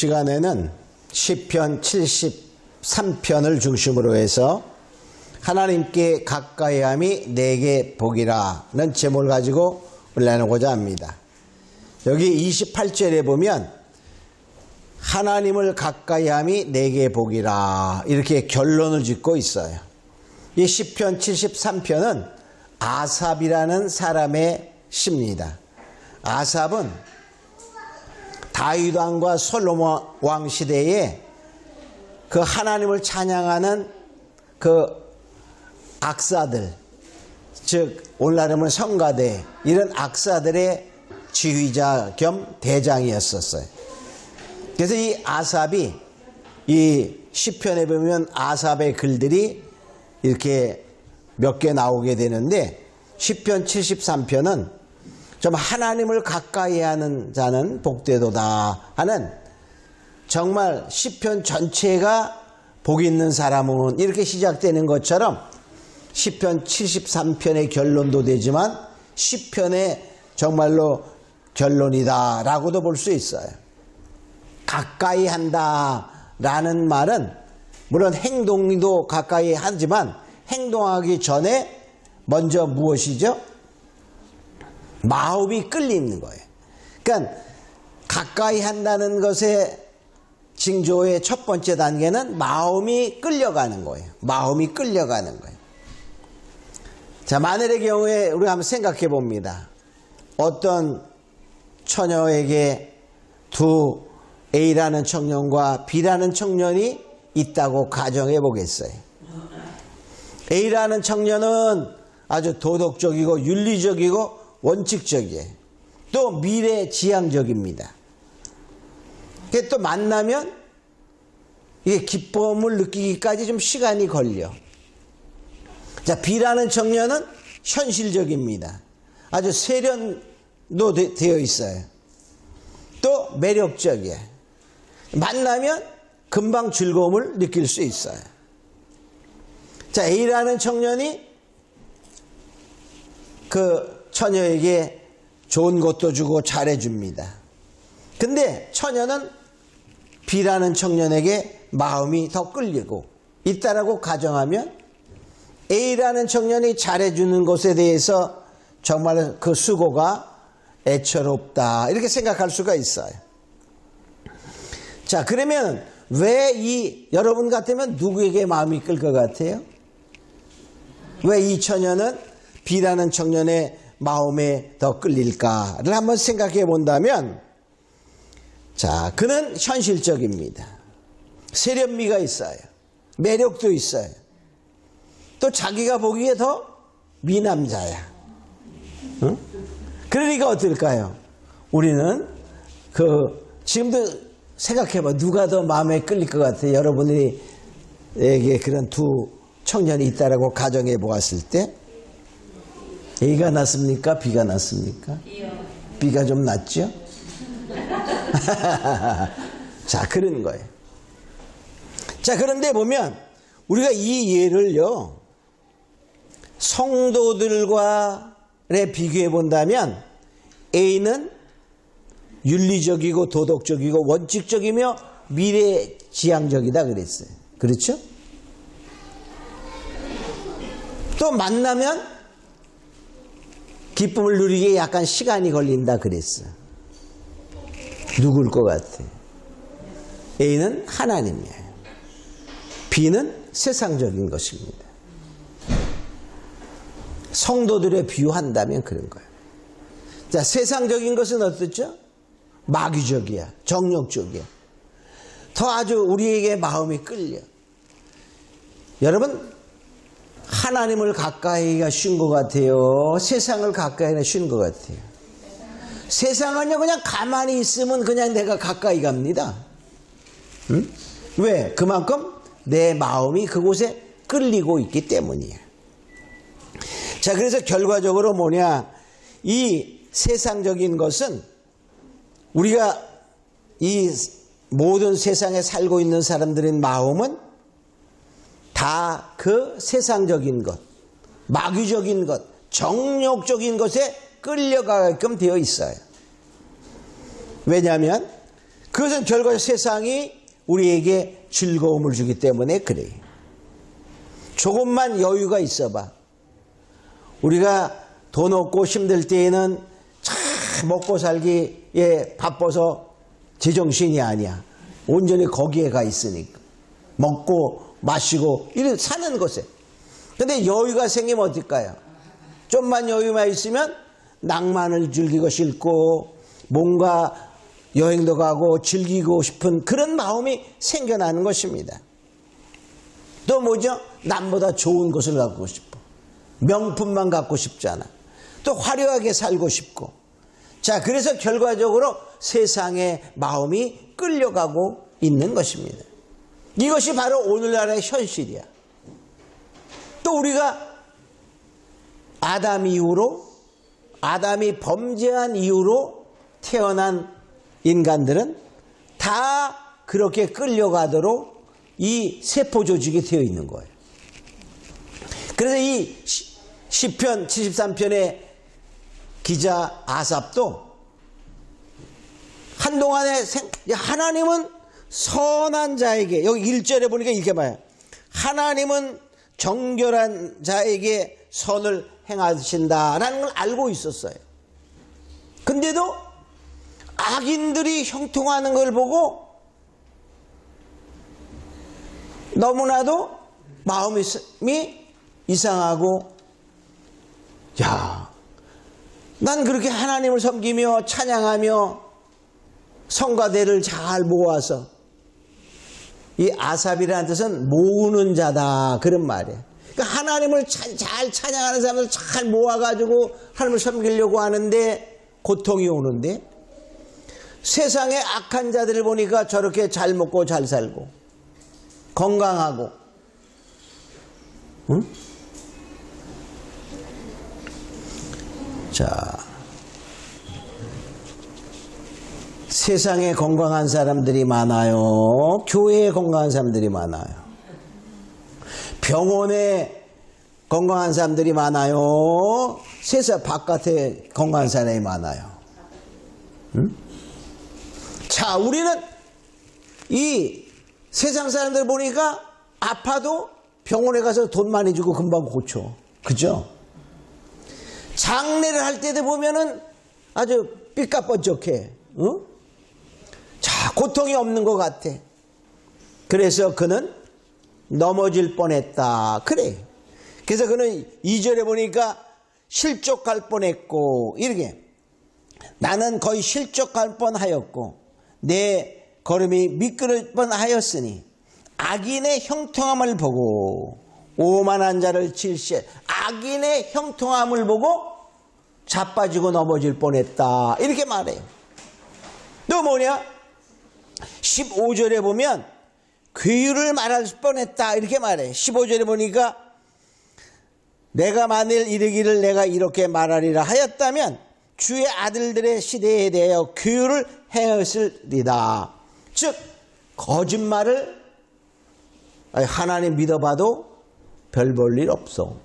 시간에는 시편 73편을 중심으로 해서 하나님께 가까이함이 내게 복이라는 제목을 가지고 올려놓고자 합니다. 여기 28절에 보면 하나님을 가까이함이 내게 복이라 이렇게 결론을 짓고 있어요. 이 시편 73편은 아삽이라는 사람의 시입니다. 아삽은 다윗 왕과 솔로몬 왕 시대에 그 하나님을 찬양하는 그 악사들, 즉 오늘날은 성가대 이런 악사들의 지휘자 겸 대장이었었어요. 그래서 이 아삽이 이 시편에 보면 아삽의 글들이 이렇게 몇 개 나오게 되는데 시편 73편은 좀 하나님을 가까이 하는 자는 복되도다 하는 정말 시편 전체가 복 있는 사람은 이렇게 시작되는 것처럼 시편 73편의 결론도 되지만 시편의 정말로 결론이다 라고도 볼 수 있어요. 가까이 한다 라는 말은 물론 행동도 가까이 하지만 행동하기 전에 먼저 무엇이죠? 마음이 끌리는 거예요. 그러니까 가까이 한다는 것의 징조의 첫 번째 단계는 마음이 끌려가는 거예요. 마음이 끌려가는 거예요. 자, 만일의 경우에 우리가 한번 생각해 봅니다. 어떤 처녀에게 두 A라는 청년과 B라는 청년이 있다고 가정해 보겠어요. A라는 청년은 아주 도덕적이고 윤리적이고 원칙적이에요. 또 미래지향적입니다. 또 만나면 이게 기쁨을 느끼기까지 좀 시간이 걸려. 자, B라는 청년은 현실적입니다. 아주 세련도 되어 있어요. 또 매력적이에요. 만나면 금방 즐거움을 느낄 수 있어요. 자, A라는 청년이 그 처녀에게 좋은 것도 주고 잘해줍니다. 근데 처녀는 B라는 청년에게 마음이 더 끌리고 있다라고 가정하면 A라는 청년이 잘해주는 것에 대해서 정말 그 수고가 애처롭다 이렇게 생각할 수가 있어요. 자, 그러면 왜 여러분 같으면 누구에게 마음이 끌 것 같아요? 왜 이 처녀는 B라는 청년의 마음에 더 끌릴까를 한번 생각해 본다면, 자, 그는 현실적입니다. 세련미가 있어요. 매력도 있어요. 또 자기가 보기에 더 미남자야. 응? 그러니까 어떨까요? 우리는 지금도 생각해봐. 누가 더 마음에 끌릴 것 같아요? 여러분에게 그런 두 청년이 있다라고 가정해 보았을 때 A가 낫습니까? B가 낫습니까? B가 좀 낫죠? 자, 그런 거예요. 자, 그런데 보면 우리가 이 예를요 성도들과에 비교해 본다면 A는 윤리적이고 도덕적이고 원칙적이며 미래지향적이다 그랬어요. 그렇죠? 또 만나면 기쁨을 누리기에 약간 시간이 걸린다 그랬어요. 누굴 것 같아요? A는 하나님이에요. B는 세상적인 것입니다. 성도들에 비유한다면 그런 거예요. 자, 세상적인 것은 어떻죠? 마귀적이야. 정욕적이야. 더 아주 우리에게 마음이 끌려. 여러분, 하나님을 가까이가 쉬운 것 같아요? 세상을 가까이가 쉬운 것 같아요? 세상은요, 그냥 가만히 있으면 그냥 내가 가까이 갑니다. 응? 왜? 그만큼 내 마음이 그곳에 끌리고 있기 때문이에요. 자, 그래서 결과적으로 뭐냐? 이 세상적인 것은 우리가 이 모든 세상에 살고 있는 사람들의 마음은 다 그 세상적인 것, 마귀적인 것, 정욕적인 것에 끌려가게끔 되어 있어요. 왜냐하면 그 그것은 결과적으로 세상이 우리에게 즐거움을 주기 때문에 그래요. 조금만 여유가 있어봐. 우리가 돈 없고 힘들 때에는 참 먹고 살기에 바빠서 제정신이 아니야. 온전히 거기에 가 있으니까. 먹고 마시고 이런 사는 곳에. 근데 여유가 생기면 어떨까요? 좀만 여유만 있으면 낭만을 즐기고 싶고 뭔가 여행도 가고 즐기고 싶은 그런 마음이 생겨나는 것입니다. 또 뭐죠? 남보다 좋은 것을 갖고 싶어. 명품만 갖고 싶잖아. 또 화려하게 살고 싶고. 자, 그래서 결과적으로 세상의 마음이 끌려가고 있는 것입니다. 이것이 바로 오늘날의 현실이야. 또 우리가 아담이 범죄한 이후로 태어난 인간들은 다 그렇게 끌려가도록 이 세포 조직이 되어 있는 거예요. 그래서 이 시편 73편의 기자 아삽도 한동안에 하나님은 선한 자에게, 여기 1절에 보니까 이렇게 봐요. 하나님은 정결한 자에게 선을 행하신다라는 걸 알고 있었어요. 근데도 악인들이 형통하는 걸 보고 너무나도 마음이 이상하고, 야, 난 그렇게 하나님을 섬기며 찬양하며 성가대를 잘 모아서, 이 아삽이라는 뜻은 모으는 자다 그런 말이에요. 그러니까 하나님을 잘 찬양하는 사람을 잘 모아가지고 하나님을 섬기려고 하는데 고통이 오는데, 세상의 악한 자들을 보니까 저렇게 잘 먹고 잘 살고 건강하고, 응? 자, 세상에 건강한 사람들이 많아요. 교회에 건강한 사람들이 많아요. 병원에 건강한 사람들이 많아요. 세상 바깥에 건강한 사람이 많아요. 응? 자, 우리는 이 세상 사람들 보니까 아파도 병원에 가서 돈 많이 주고 금방 고쳐. 그죠? 장례를 할 때도 보면은 아주 삐까뻔쩍해. 응? 자, 고통이 없는 것 같아. 그래서 그는 넘어질 뻔했다. 그래. 그래서 그는 2절에 보니까 실족할 뻔했고, 이렇게 나는 거의 실족할 뻔하였고 내 걸음이 미끄러질 뻔하였으니 악인의 형통함을 보고 오만한 자를 질시해. 악인의 형통함을 보고 자빠지고 넘어질 뻔했다. 이렇게 말해요. 또 뭐냐? 15절에 보면 괴유를 말할 뻔했다. 이렇게 말해요. 15절에 보니까 내가 만일 이르기를 내가 이렇게 말하리라 하였다면 주의 아들들의 시대에 대하여 괴유를 행했으리다. 즉 거짓말을 하나님 믿어봐도 별 볼 일 없어.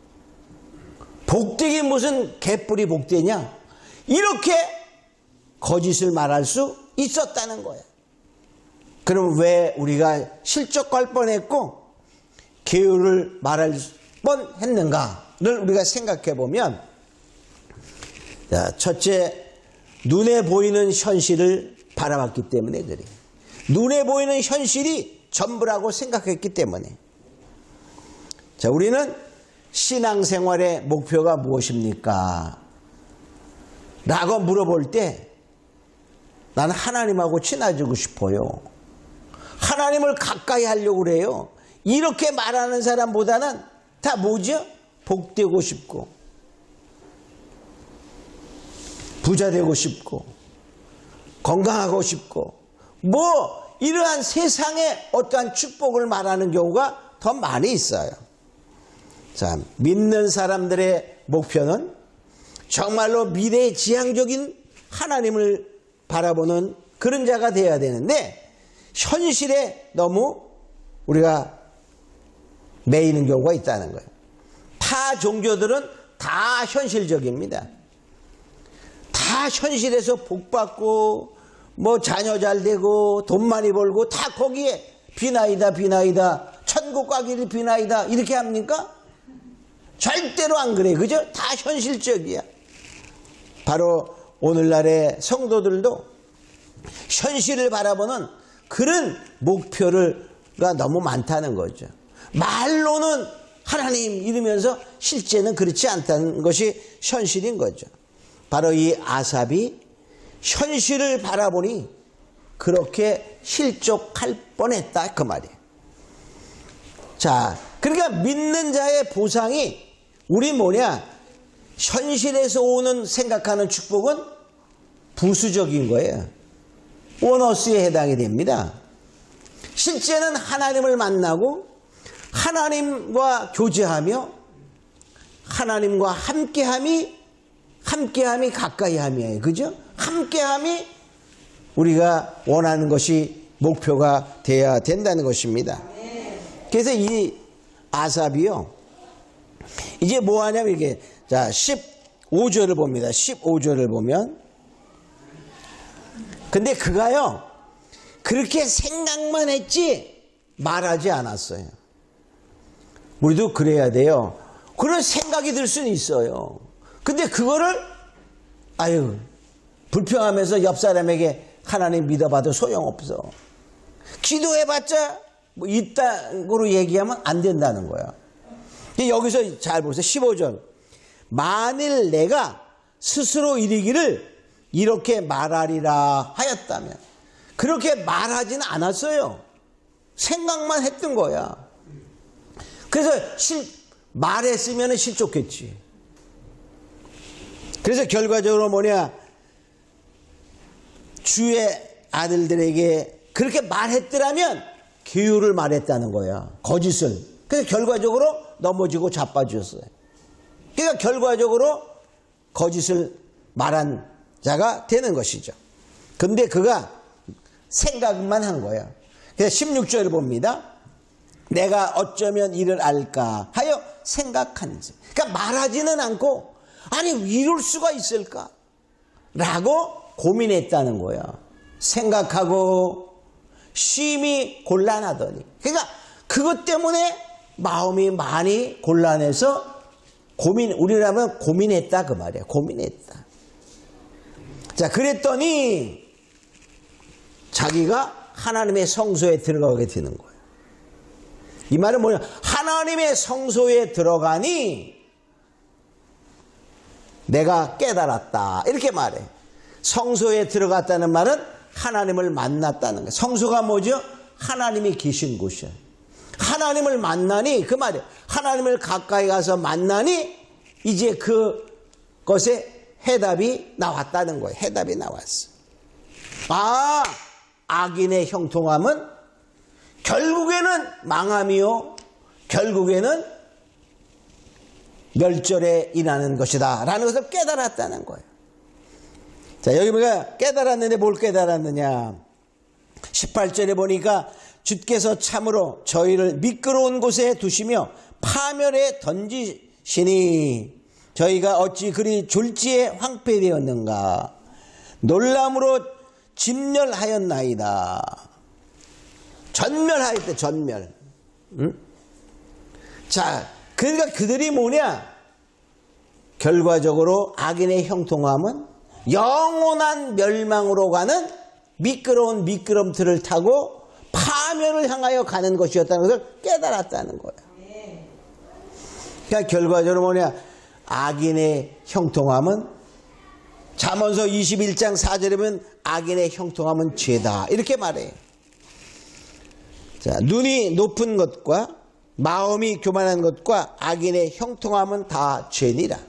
복되기 무슨 개뿔이 복되냐? 이렇게 거짓을 말할 수 있었다는 거야. 그럼 왜 우리가 실족할 뻔했고 괴유를 말할 뻔했는가를 우리가 생각해 보면, 첫째, 눈에 보이는 현실을 바라봤기 때문에 그래. 눈에 보이는 현실이 전부라고 생각했기 때문에. 자, 우리는 신앙생활의 목표가 무엇입니까? 라고 물어볼 때 나는 하나님하고 친해지고 싶어요. 하나님을 가까이 하려고 그래요. 이렇게 말하는 사람보다는 다 뭐죠? 복되고 싶고 부자 되고 싶고 건강하고 싶고 뭐 이러한 세상의 어떠한 축복을 말하는 경우가 더 많이 있어요. 자, 믿는 사람들의 목표는 정말로 미래지향적인 하나님을 바라보는 그런 자가 되어야 되는데 현실에 너무 우리가 매이는 경우가 있다는 거예요. 타 종교들은 다 현실적입니다. 다 현실에서 복받고 뭐 자녀 잘 되고 돈 많이 벌고 다 거기에 비나이다 비나이다 천국 가기를 비나이다 이렇게 합니까? 절대로 안 그래. 그죠? 다 현실적이야. 바로 오늘날의 성도들도 현실을 바라보는 그런 목표가 너무 많다는 거죠. 말로는 하나님 이러면서 실제는 그렇지 않다는 것이 현실인 거죠. 바로 이 아삽이 현실을 바라보니 그렇게 실족할 뻔했다 그 말이에요. 자, 그러니까 믿는 자의 보상이 우리 뭐냐? 현실에서 오는 생각하는 축복은 부수적인 거예요. 보너스에 해당이 됩니다. 실제는 하나님을 만나고 하나님과 교제하며 하나님과 함께함이 가까이함이에요. 그죠? 함께함이 우리가 원하는 것이 목표가 되어야 된다는 것입니다. 그래서 이 아삽이요. 이제 뭐 하냐면 이렇게 자 15절을 봅니다. 15절을 보면 근데 그가요 그렇게 생각만 했지 말하지 않았어요. 우리도 그래야 돼요. 그런 생각이 들 수는 있어요. 근데 그거를 불평하면서 옆 사람에게 하나님 믿어봐도 소용없어. 기도해봤자 뭐 이딴으로 얘기하면 안 된다는 거야. 여기서 잘 보세요. 15절. 만일 내가 스스로 이르기를 이렇게 말하리라 하였다면 그렇게 말하지는 않았어요. 생각만 했던 거야. 그래서 말했으면 실족했지. 그래서 결과적으로 뭐냐? 주의 아들들에게 그렇게 말했더라면 기유를 말했다는 거야. 거짓을. 그래서 결과적으로 넘어지고 자빠졌어요. 그러니까 결과적으로 거짓을 말한 자가 되는 것이죠. 근데 그가 생각만 한 거야. 그래서 16절을 봅니다. 내가 어쩌면 이를 알까 하여 생각한지. 그러니까 말하지는 않고 아니 이럴 수가 있을까? 라고 고민했다는 거야. 생각하고 심히 곤란하더니. 그러니까 그것 때문에 마음이 많이 곤란해서 우리라면 고민했다 그 말이야. 고민했다. 자, 그랬더니 자기가 하나님의 성소에 들어가게 되는 거예요. 이 말은 뭐냐? 하나님의 성소에 들어가니 내가 깨달았다. 이렇게 말해. 성소에 들어갔다는 말은 하나님을 만났다는 거예요. 성소가 뭐죠? 하나님이 계신 곳이에요. 하나님을 만나니 그 말이에요. 하나님을 가까이 가서 만나니 이제 그것에 해답이 나왔다는 거예요. 해답이 나왔어. 악인의 형통함은 결국에는 망함이요 결국에는 멸절에 인하는 것이다 라는 것을 깨달았다는 거예요. 자, 여기 우리가 깨달았는데 뭘 깨달았느냐? 18절에 보니까 주께서 참으로 저희를 미끄러운 곳에 두시며 파멸에 던지시니 저희가 어찌 그리 졸지에 황폐되었는가? 놀람으로 진멸하였나이다. 전멸하였대. 전멸. 응? 자, 그러니까 그들이 뭐냐? 결과적으로 악인의 형통함은 영원한 멸망으로 가는 미끄러운 미끄럼틀을 타고 파멸을 향하여 가는 것이었다는 것을 깨달았다는 거예요. 그러니까 결과적으로 뭐냐? 악인의 형통함은 잠언서 21장 4절에 보면 악인의 형통함은 죄다. 이렇게 말해요. 자, 눈이 높은 것과 마음이 교만한 것과 악인의 형통함은 다 죄니라.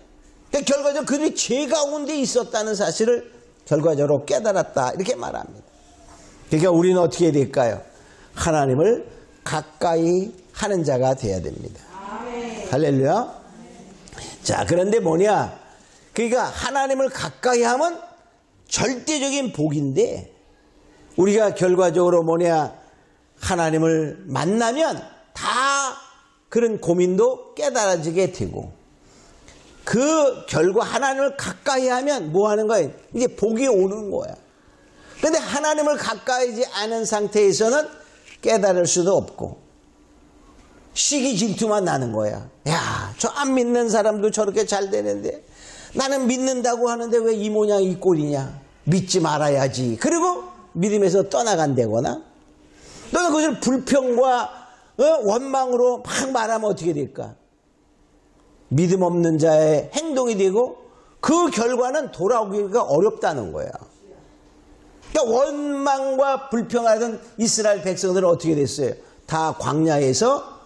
그러니까 결과적으로 그들이 죄 가운데 있었다는 사실을 결과적으로 깨달았다. 이렇게 말합니다. 그러니까 우리는 어떻게 해야 될까요? 하나님을 가까이 하는 자가 되어야 됩니다. 아멘. 할렐루야. 자, 그런데 뭐냐? 그러니까 하나님을 가까이 하면 절대적인 복인데 우리가 결과적으로 뭐냐? 하나님을 만나면 다 그런 고민도 깨달아지게 되고 그 결과 하나님을 가까이 하면 뭐 하는 거예요? 이제 복이 오는 거야. 그런데 하나님을 가까이지 않은 상태에서는 깨달을 수도 없고 시기 질투만 나는 거야. 야, 저 안 믿는 사람도 저렇게 잘 되는데 나는 믿는다고 하는데 왜 이 모양 이 꼴이냐. 믿지 말아야지. 그리고 믿음에서 떠나간다거나 너는 그것을 불평과 원망으로 막 말하면 어떻게 될까? 믿음 없는 자의 행동이 되고 그 결과는 돌아오기가 어렵다는 거야. 그러니까 원망과 불평하던 이스라엘 백성들은 어떻게 됐어요? 다 광야에서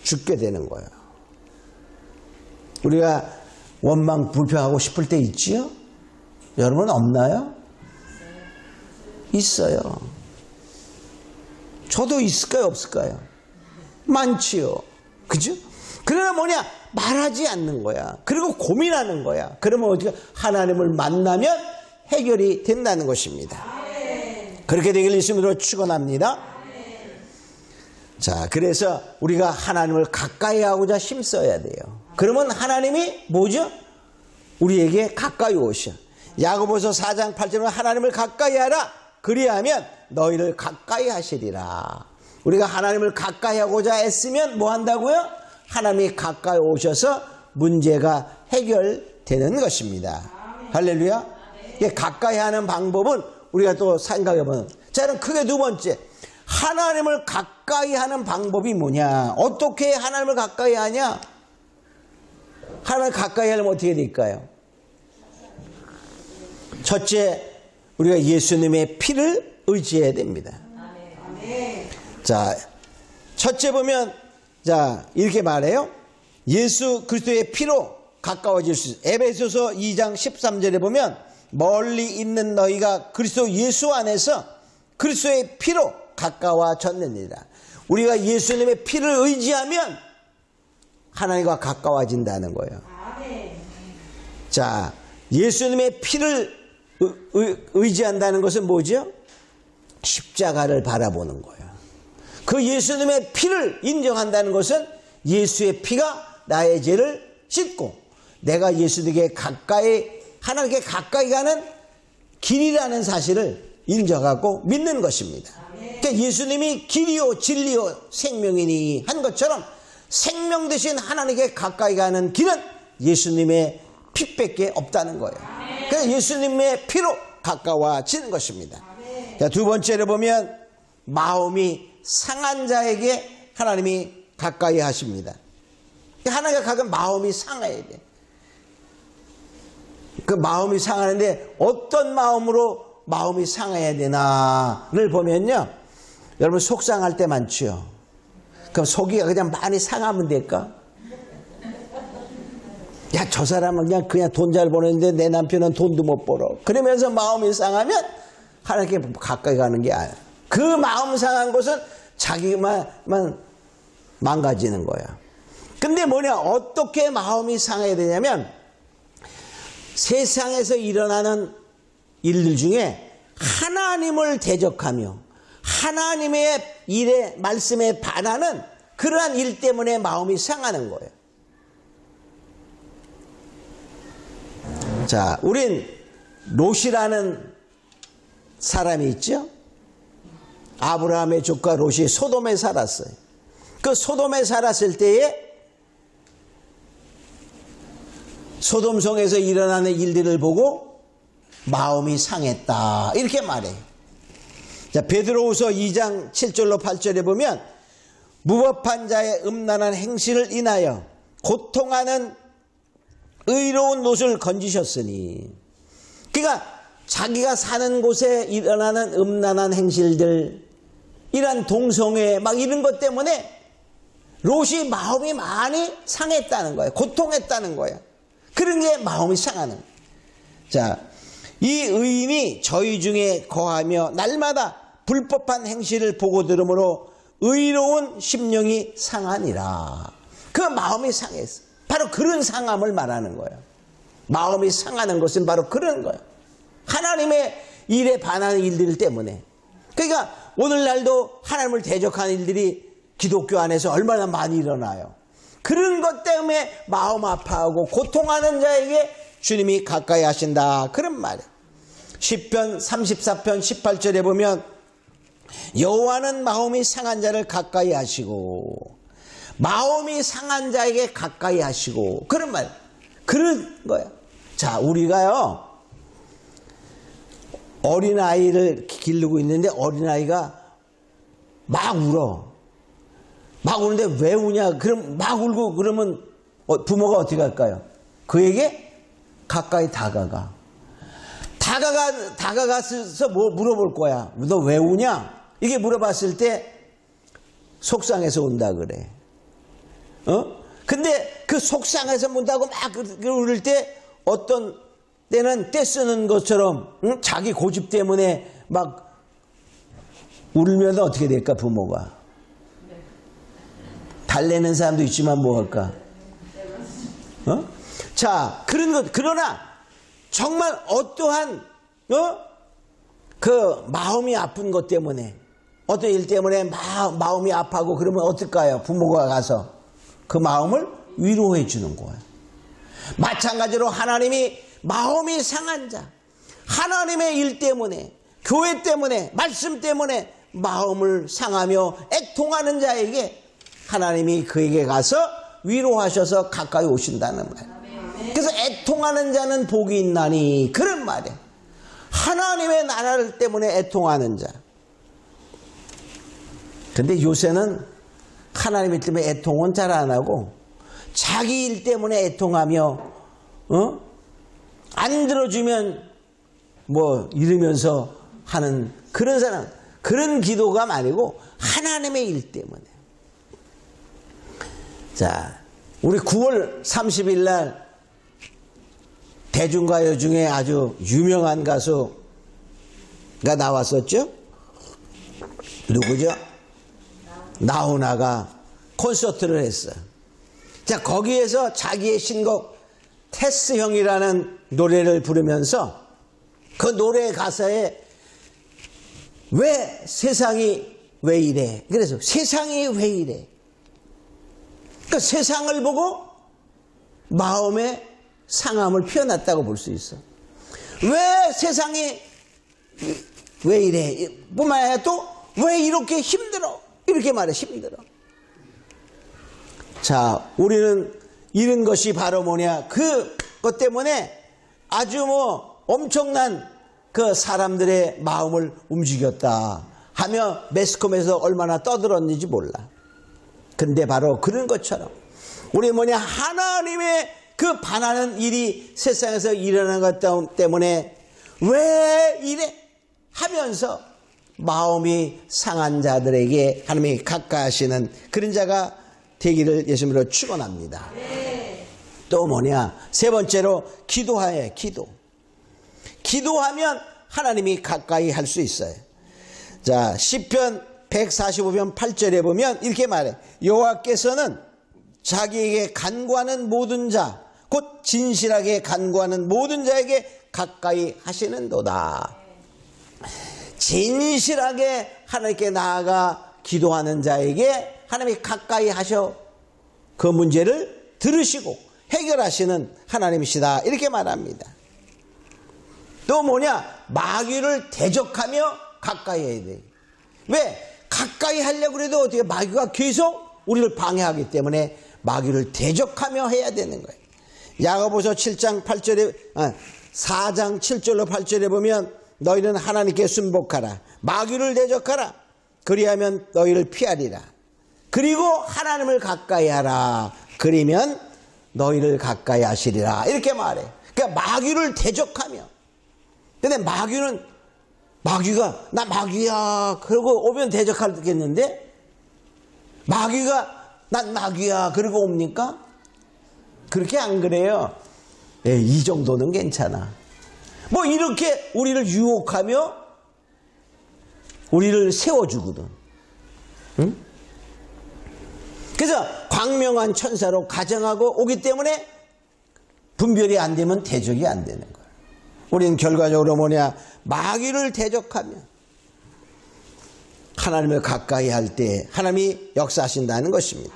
죽게 되는 거예요. 우리가 원망 불평하고 싶을 때 있지요? 여러분 없나요? 있어요. 저도 있을까요? 없을까요? 많지요. 그죠? 그러나 뭐냐? 말하지 않는 거야. 그리고 고민하는 거야. 그러면 어떻게 하나님을 만나면 해결이 된다는 것입니다. 그렇게 되길 예수님으로 축원합니다. 자, 그래서 우리가 하나님을 가까이 하고자 힘써야 돼요. 그러면 하나님이 뭐죠? 우리에게 가까이 오셔. 야고보서 4장 8절은 하나님을 가까이 하라. 그리하면 너희를 가까이 하시리라. 우리가 하나님을 가까이 하고자 애쓰면 뭐 한다고요? 하나님이 가까이 오셔서 문제가 해결되는 것입니다. 할렐루야. 가까이 하는 방법은 우리가 또 생각해보면, 자, 그럼 크게 두 번째, 하나님을 가까이 하는 방법이 뭐냐? 어떻게 하나님을 가까이 하냐? 하나님을 가까이 하려면 어떻게 될까요? 첫째, 우리가 예수님의 피를 의지해야 됩니다. 자, 첫째 보면, 자, 이렇게 말해요. 예수 그리스도의 피로 가까워질 수 있어요. 에베소서 2장 13절에 보면 멀리 있는 너희가 그리스도 예수 안에서 그리스도의 피로 가까워졌느니라. 우리가 예수님의 피를 의지하면 하나님과 가까워진다는 거예요. 자, 예수님의 피를 의지한다는 것은 뭐죠? 십자가를 바라보는 거예요. 그 예수님의 피를 인정한다는 것은 예수의 피가 나의 죄를 씻고 내가 예수님께 가까이, 하나님께 가까이 가는 길이라는 사실을 인정하고 믿는 것입니다. 그러니까 예수님이 길이요 진리요 생명이니 한 것처럼 생명 대신 하나님께 가까이 가는 길은 예수님의 피밖에 없다는 거예요. 그래서 예수님의 피로 가까워지는 것입니다. 자, 두 번째로 보면 마음이 상한 자에게 하나님이 가까이 하십니다. 하나님과 가끔 마음이 상해야 돼. 그 마음이 상하는데 어떤 마음으로 마음이 상해야 되나를 보면요, 여러분 속상할 때 많죠. 그럼 속이 그냥 많이 상하면 될까? 야, 저 사람은 그냥 돈 잘 버는데 내 남편은 돈도 못 벌어. 그러면서 마음이 상하면 하나님께 가까이 가는 게 아니야. 그 마음 상한 것은 자기만 망가지는 거야. 근데 뭐냐, 어떻게 마음이 상해야 되냐면 세상에서 일어나는 일들 중에 하나님을 대적하며 하나님의 일에 말씀에 반하는 그러한 일 때문에 마음이 상하는 거예요. 자, 우린 롯이라는 사람이 있죠. 아브라함의 조카 롯이 소돔에 살았어요. 그 소돔에 살았을 때에 소돔성에서 일어나는 일들을 보고 마음이 상했다, 이렇게 말해요. 자, 베드로후서 2장 7절로 8절에 보면 무법한 자의 음란한 행실을 인하여 고통하는 의로운 롯을 건지셨으니, 그러니까 자기가 사는 곳에 일어나는 음란한 행실들, 이런 동성애 막 이런 것 때문에 롯이 마음이 많이 상했다는 거예요. 고통했다는 거예요. 그런 게 마음이 상하는 거예요. 자, 이 의인이 저희 중에 거하며 날마다 불법한 행실을 보고 들으므로 의로운 심령이 상하니라. 그 마음이 상했어. 바로 그런 상함을 말하는 거예요. 마음이 상하는 것은 바로 그런 거예요. 하나님의 일에 반하는 일들 때문에. 그러니까 오늘날도 하나님을 대적하는 일들이 기독교 안에서 얼마나 많이 일어나요. 그런 것 때문에 마음 아파하고 고통하는 자에게 주님이 가까이 하신다, 그런 말이에요. 시편 34편 18절에 보면 여호와는 마음이 상한 자를 가까이 하시고 마음이 상한 자에게 가까이 하시고 그런 말 그런 거예요. 자, 우리가요 어린아이를 기르고 있는데 어린아이가 막 울어. 막 우는데 왜 우냐? 그럼 막 울고 그러면 부모가 어떻게 할까요? 그에게 가까이 다가가서 뭐 물어볼 거야. 너 왜 우냐? 이게 물어봤을 때 속상해서 운다 그래. 근데 그 속상해서 운다고 막 울을 때 어떤 때는 떼쓰는 것처럼 자기 고집 때문에 막 울면 어떻게 될까 부모가? 달래는 사람도 있지만 뭐 할까? 자, 그런 것, 그러나 정말 어떠한 그 마음이 아픈 것 때문에 어떤 일 때문에 마음이 아파하고 그러면 어떨까요? 부모가 가서 그 마음을 위로해 주는 거예요. 마찬가지로 하나님이 마음이 상한 자, 하나님의 일 때문에, 교회 때문에, 말씀 때문에 마음을 상하며 애통하는 자에게 하나님이 그에게 가서 위로하셔서 가까이 오신다는 말이에요. 그래서 애통하는 자는 복이 있나니 그런 말이에요. 하나님의 나라를 때문에 애통하는 자. 근데 요새는 하나님 일 때문에 애통은 잘 안 하고 자기 일 때문에 애통하며 안 들어주면 뭐 이러면서 하는 그런 사람, 그런 기도가 아니고 하나님의 일 때문에. 자, 우리 9월 30일 날 대중가요 중에 아주 유명한 가수가 나왔었죠? 누구죠? 나훈아가 콘서트를 했어요. 자, 거기에서 자기의 신곡 테스 형이라는 노래를 부르면서 그 노래 가사에 왜 세상이 왜 이래? 그래서 세상이 왜 이래? 그러니까 세상을 보고 마음의 상함을 표현했다고 볼 수 있어. 왜 세상이 왜 이래? 뿐만 아니라 또 왜 이렇게 힘들어? 이렇게 말해, 힘들어. 자, 우리는 이런 것이 바로 뭐냐? 그것 때문에 아주 뭐 엄청난 그 사람들의 마음을 움직였다 하며 매스컴에서 얼마나 떠들었는지 몰라. 근데 바로 그런 것처럼 우리 뭐냐? 하나님의 그 반하는 일이 세상에서 일어나는 것 때문에 왜 이래? 하면서 마음이 상한 자들에게 하나님이 가까이 하시는 그런 자가 되기를 예수님으로 축원합니다. 또 뭐냐? 세 번째로 기도하여 기도. 기도하면 하나님이 가까이 할 수 있어요. 자, 시편 145편 8절에 보면 이렇게 말해. 여호와께서는 자기에게 간구하는 모든 자, 곧 진실하게 간구하는 모든 자에게 가까이 하시는도다. 진실하게 하나님께 나아가 기도하는 자에게 하나님이 가까이 하셔 그 문제를 들으시고 해결하시는 하나님이시다. 이렇게 말합니다. 또 뭐냐? 마귀를 대적하며 가까이 해야 돼. 왜? 가까이 하려고 해도 어떻게 마귀가 계속 우리를 방해하기 때문에 마귀를 대적하며 해야 되는 거예요. 야고보서 7장 8절에 4장 7절로 8절에 보면 너희는 하나님께 순복하라. 마귀를 대적하라. 그리하면 너희를 피하리라. 그리고 하나님을 가까이 하라. 그리면 너희를 가까이 하시리라. 이렇게 말해. 그러니까 마귀를 대적하며. 근데 마귀가 나 마귀야 그러고 오면 대적하겠는데 마귀가 난 마귀야 그러고 옵니까? 그렇게 안 그래요. 네, 이 정도는 괜찮아. 뭐 이렇게 우리를 유혹하며 우리를 세워주거든. 응? 그래서 광명한 천사로 가정하고 오기 때문에 분별이 안 되면 대적이 안 되는 거야. 우리는 결과적으로 뭐냐? 마귀를 대적하며 하나님을 가까이 할 때 하나님이 역사하신다는 것입니다.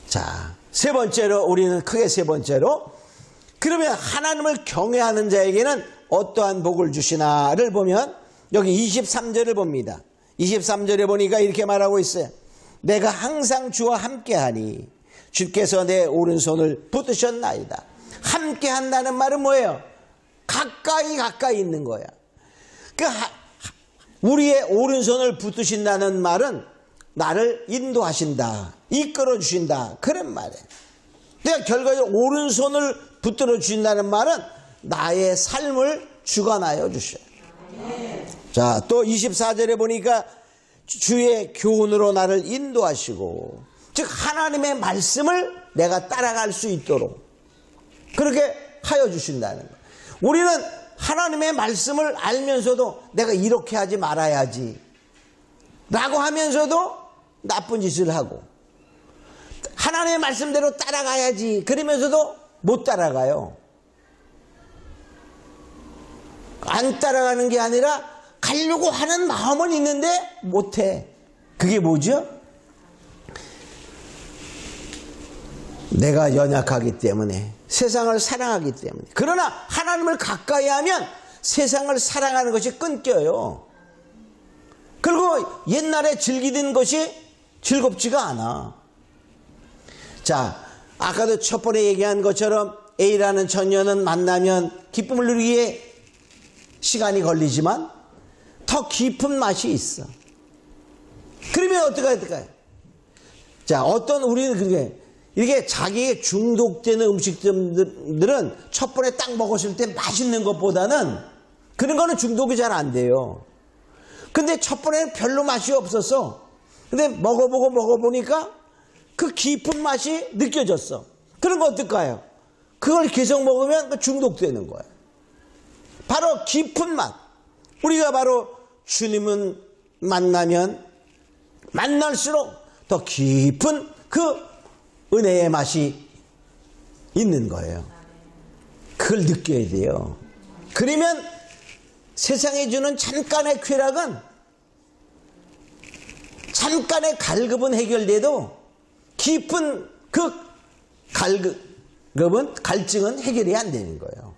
자, 세 번째로 우리는 크게 세 번째로 그러면 하나님을 경외하는 자에게는 어떠한 복을 주시나를 보면 여기 23절을 봅니다. 23절에 보니까 이렇게 말하고 있어요. 내가 항상 주와 함께하니 주께서 내 오른손을 붙드셨나이다. 함께 한다는 말은 뭐예요? 가까이 있는 거야. 우리의 오른손을 붙드신다는 말은 나를 인도하신다, 이끌어 주신다, 그런 말이에요. 내가 결과적으로 오른손을 붙들어 주신다는 말은 나의 삶을 주관하여 주셔요. 자, 또 24절에 보니까 주의 교훈으로 나를 인도하시고, 즉 하나님의 말씀을 내가 따라갈 수 있도록 그렇게 하여 주신다는 거예요. 우리는 하나님의 말씀을 알면서도 내가 이렇게 하지 말아야지 라고 하면서도 나쁜 짓을 하고, 하나님의 말씀대로 따라가야지 그러면서도 못 따라가요. 안 따라가는 게 아니라 가려고 하는 마음은 있는데 못해. 그게 뭐죠? 내가 연약하기 때문에, 세상을 사랑하기 때문에. 그러나 하나님을 가까이 하면 세상을 사랑하는 것이 끊겨요. 그리고 옛날에 즐기던 것이 즐겁지가 않아. 자, 아까도 첫 번에 얘기한 것처럼 A라는 처녀는 만나면 기쁨을 누리기에 시간이 걸리지만 더 깊은 맛이 있어. 그러면 어떻게 할까요? 자, 어떤 우리는 그게 이렇게 자기에 중독되는 음식들은 첫 번에 딱 먹었을 때 맛있는 것보다는 그런 거는 중독이 잘 안 돼요. 근데 첫 번에는 별로 맛이 없었어. 근데 먹어보니까 그 깊은 맛이 느껴졌어. 그런 거 어떨까요? 그걸 계속 먹으면 중독되는 거예요. 바로 깊은 맛. 우리가 바로 주님은 만나면 만날수록 더 깊은 그 은혜의 맛이 있는 거예요. 그걸 느껴야 돼요. 그러면 세상에 주는 잠깐의 쾌락은, 잠깐의 갈급은 해결돼도 깊은 그 갈증은 해결이 안 되는 거예요.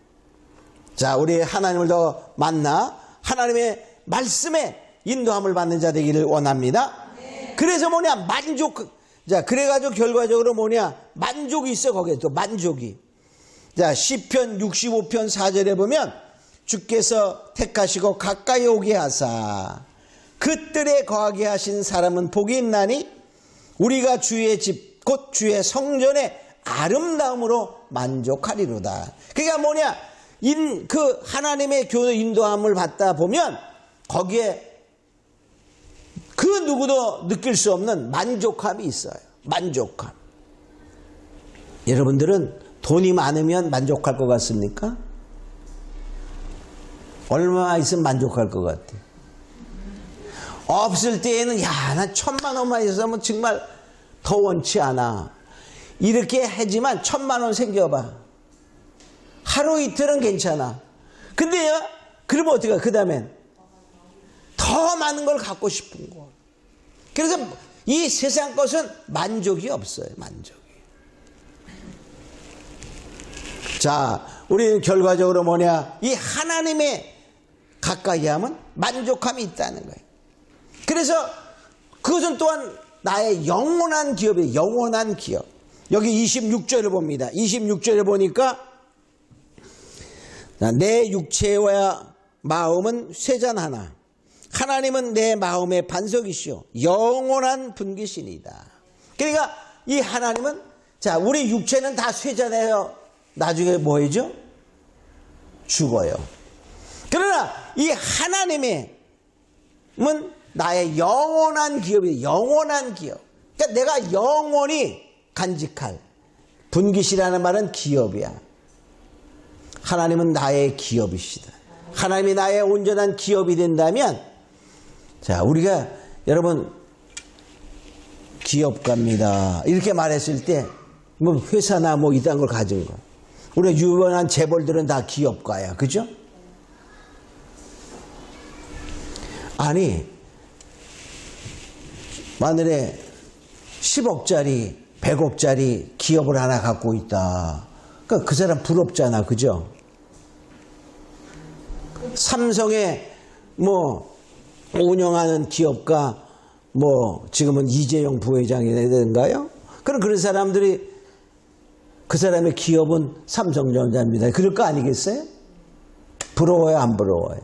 자, 우리 하나님을 더 만나 하나님의 말씀에 인도함을 받는 자 되기를 원합니다. 그래서 뭐냐? 만족. 자, 그래가지고 결과적으로 뭐냐? 만족이 있어, 거기에 또 만족이. 자, 시편 65편 4절에 보면 주께서 택하시고 가까이 오게 하사 그 뜰에 거하게 하신 사람은 복이 있나니 우리가 주의 집 곧 주의 성전의 아름다움으로 만족하리로다. 그러니까 뭐냐? 그 하나님의 교회 인도함을 받다 보면 거기에 그 누구도 느낄 수 없는 만족함이 있어요. 만족함. 여러분들은 돈이 많으면 만족할 것 같습니까? 얼마 있으면 만족할 것 같아? 없을 때에는 난 1,000만 원만 있으면 정말 더 원치 않아. 이렇게 하지만 1,000만 원 생겨봐. 하루 이틀은 괜찮아. 근데요, 그러면 어떻게 그 다음엔 더 많은 걸 갖고 싶은 거. 그래서 이 세상 것은 만족이 없어요. 만족이. 자, 우리는 결과적으로 뭐냐? 이 하나님의 가까이 하면 만족함이 있다는 거예요. 그래서 그것은 또한 나의 영원한 기업이에요. 영원한 기업. 여기 26절을 봅니다. 26절에 보니까 내 육체와 마음은 쇠잔하나 하나님은 내 마음의 반석이시오 영원한 분기신이다. 그러니까 이 하나님은, 자, 우리 육체는 다 쇠잔해요. 나중에 뭐 해죠? 죽어요. 그러나 이 하나님은 나의 영원한 기업이에요. 영원한 기업. 그러니까 내가 영원히 간직할. 분깃이라는 말은 기업이야. 하나님은 나의 기업이시다. 하나님이 나의 온전한 기업이 된다면, 자, 우리가 여러분 기업가입니다 이렇게 말했을 때 뭐 회사나 뭐 이딴 걸 가진 거, 우리가 유명한 재벌들은 다 기업가야. 그죠? 아니, 만일에 10억짜리 100억짜리 기업을 하나 갖고 있다. 그러니까 그 사람 부럽잖아. 그죠? 삼성에 운영하는 기업가 지금은 이재용 부회장이 되는가요? 그런 사람들이 그 사람의 기업은 삼성전자입니다. 그럴 거 아니겠어요? 부러워요, 안 부러워요?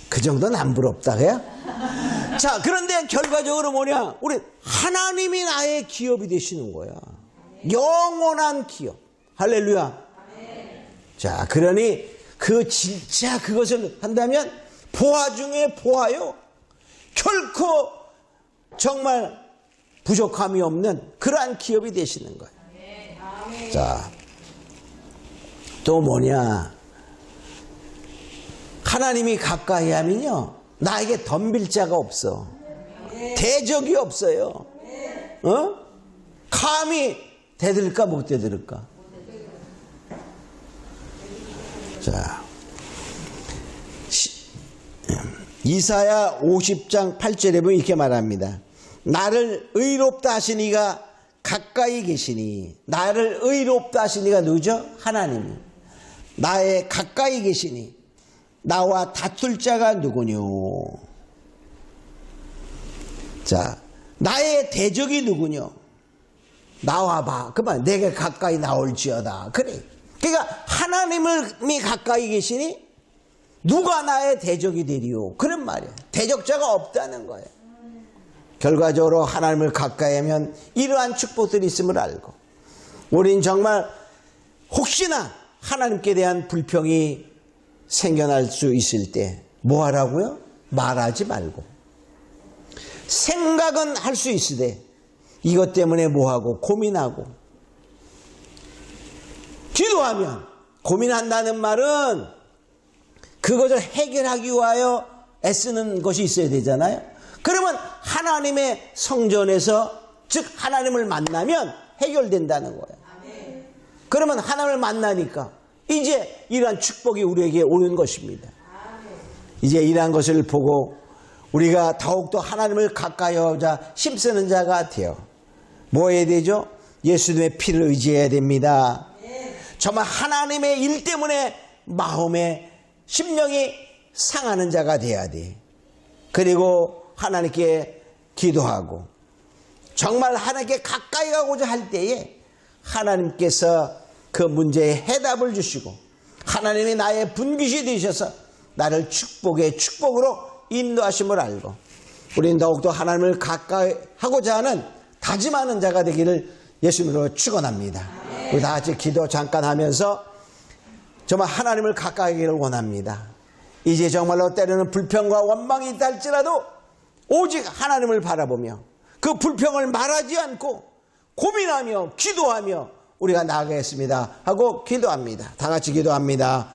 그 정도는 안 부럽다, 그야? 자, 그런데 결과적으로 뭐냐? 우리 하나님이 나의 기업이 되시는 거야. 영원한 기업. 할렐루야. 자, 그러니 진짜 그것을 한다면 보화 중에 보화요. 결코 정말 부족함이 없는 그러한 기업이 되시는 거예요. 자, 또 뭐냐? 하나님이 가까이 하면요, 나에게 덤빌 자가 없어. 대적이 없어요. 감히 대들까 못 대들까? 자, 이사야 50장 8절에 보면 이렇게 말합니다. 나를 의롭다 하신 이가 가까이 계시니. 나를 의롭다 하신 이가 누구죠? 하나님이. 나의 가까이 계시니 나와 다툴 자가 누구뇨? 자, 나의 대적이 누구뇨? 나와봐. 그만 내게 가까이 나올지어다. 그래. 그러니까 하나님이 가까이 계시니 누가 나의 대적이 되리요? 그런 말이에요. 대적자가 없다는 거예요. 결과적으로 하나님을 가까이 하면 이러한 축복들이 있음을 알고, 우린 정말 혹시나 하나님께 대한 불평이 생겨날 수 있을 때 뭐 하라고요? 말하지 말고. 생각은 할 수 있으되 이것 때문에 뭐하고 고민하고, 기도하면, 고민한다는 말은 그것을 해결하기 위하여 애쓰는 것이 있어야 되잖아요. 그러면 하나님의 성전에서, 즉 하나님을 만나면 해결된다는 거예요. 그러면 하나님을 만나니까 이제 이러한 축복이 우리에게 오는 것입니다. 이제 이러한 것을 보고 우리가 더욱더 하나님을 가까이 하고자 힘쓰는 자가 되어 뭐 해야 되죠? 예수님의 피를 의지해야 됩니다. 정말 하나님의 일 때문에 마음에 심령이 상하는 자가 돼야 돼. 그리고 하나님께 기도하고 정말 하나님께 가까이 가고자 할 때에 하나님께서 그 문제에 해답을 주시고 하나님이 나의 분깃이 되셔서 나를 축복의 축복으로 인도하심을 알고, 우리는 더욱더 하나님을 가까이 하고자 하는 다짐하는 자가 되기를 예수님으로 축원합니다. 우리 다 같이 기도 잠깐 하면서 정말 하나님을 가까이 하기를 원합니다. 이제 정말로 때로는 불평과 원망이 있다 할지라도 오직 하나님을 바라보며 그 불평을 말하지 않고 고민하며 기도하며 우리가 나아가겠습니다 하고 기도합니다. 다 같이 기도합니다.